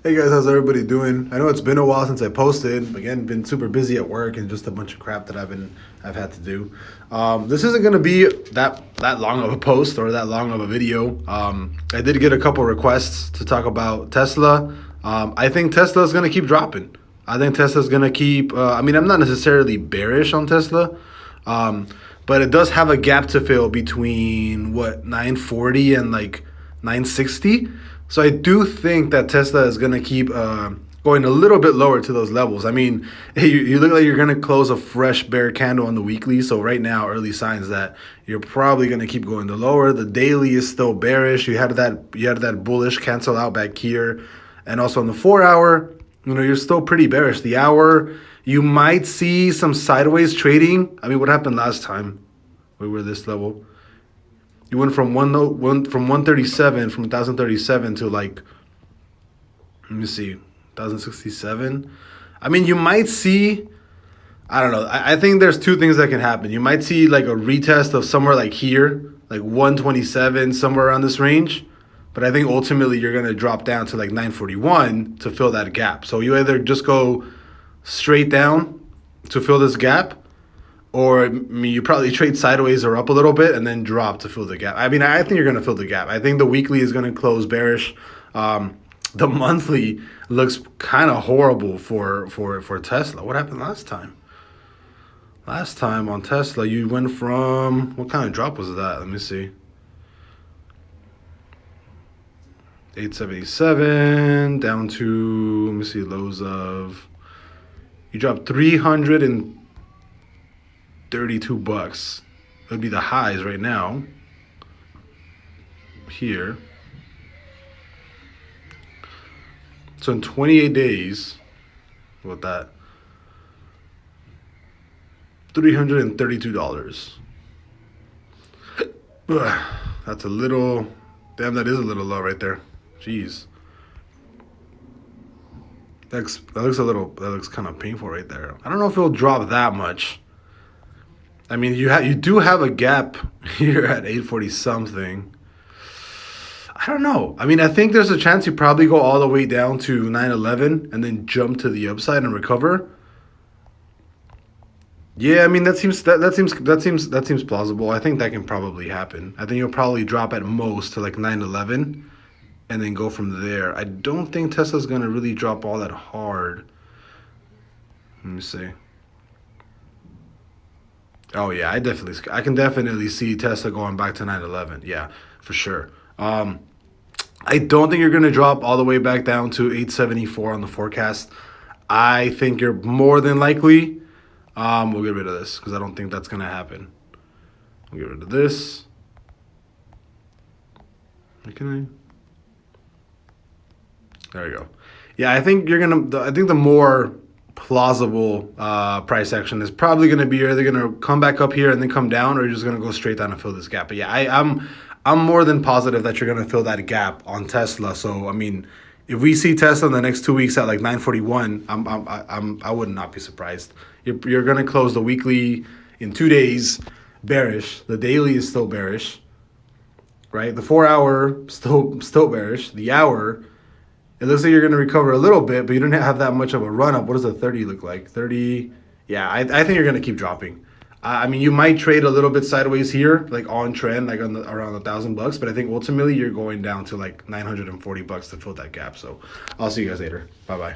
Hey guys, how's everybody doing? I know it's been a while since I posted. Again, been super busy at work and just a bunch of crap that I've had to do. This isn't gonna be that long of a post or that long of a video. I did get a couple requests to talk about Tesla. I think Tesla is gonna keep dropping. I think Tesla's gonna keep. I mean, I'm not necessarily bearish on Tesla, but it does have a gap to fill between what 940 and like 960. So I do think that Tesla is going to keep going a little bit lower to those levels. I mean, you look like you're going to close a fresh bear candle on the weekly. So right now, early signs that you're probably going to keep going to lower. The daily is still bearish. You had that bullish cancel out back here, and also on the 4 hour, you're still pretty bearish. The hour, you might see some sideways trading. I mean, what happened last time? We were this level. You went from 137 from 1037 to like, let me see, 1067. I mean, you might see, I don't know. I think there's two things that can happen. You might see like a retest of somewhere like here, like 127, somewhere around this range. But I think ultimately you're going to drop down to like 941 to fill that gap. So you either just go straight down to fill this gap, or I mean, you probably trade sideways or up a little bit and then drop to fill the gap. I mean, I think you're going to fill the gap. I think the weekly is going to close bearish. The monthly looks kind of horrible for Tesla. What happened last time? Last time on Tesla, you went from, what kind of drop was that? Let me see. 877 down to, let me see, lows of, you dropped 332 bucks. It would be the highs right now. Here. So in 28 days, what that? $332. That's a little, damn, that is a little low right there. Jeez. That looks kind of painful right there. I don't know if it'll drop that much. I mean, you do have a gap here at 840 something. I don't know. I mean, I think there's a chance you probably go all the way down to 911 and then jump to the upside and recover. Yeah, I mean that seems plausible. I think that can probably happen. I think you'll probably drop at most to like 911 and then go from there. I don't think Tesla's going to really drop all that hard. Let me see. Oh yeah, I can definitely see Tesla going back to 911. Yeah, for sure. I don't think you're going to drop all the way back down to 874 on the forecast. I think you're more than likely. We'll get rid of this because I don't think that's going to happen. We'll get rid of this. Can I? There we go. Yeah, I think I think the more plausible price action is probably going to be you're either going to come back up here and then come down, or you're just going to go straight down and fill this gap. But yeah, I'm more than positive that you're going to fill that gap on Tesla. So I mean, if we see Tesla in the next 2 weeks at like 941, I would not be surprised. You're going to close the weekly in 2 days bearish. The daily is still bearish, right? The 4 hour still bearish. The hour, it looks like you're going to recover a little bit, but you don't have that much of a run up. What does the 30 look like? 30, yeah, I think you're going to keep dropping. I mean, you might trade a little bit sideways here, like on trend, like around $1,000, but I think ultimately you're going down to like 940 bucks to fill that gap. So I'll see you guys later. Bye bye.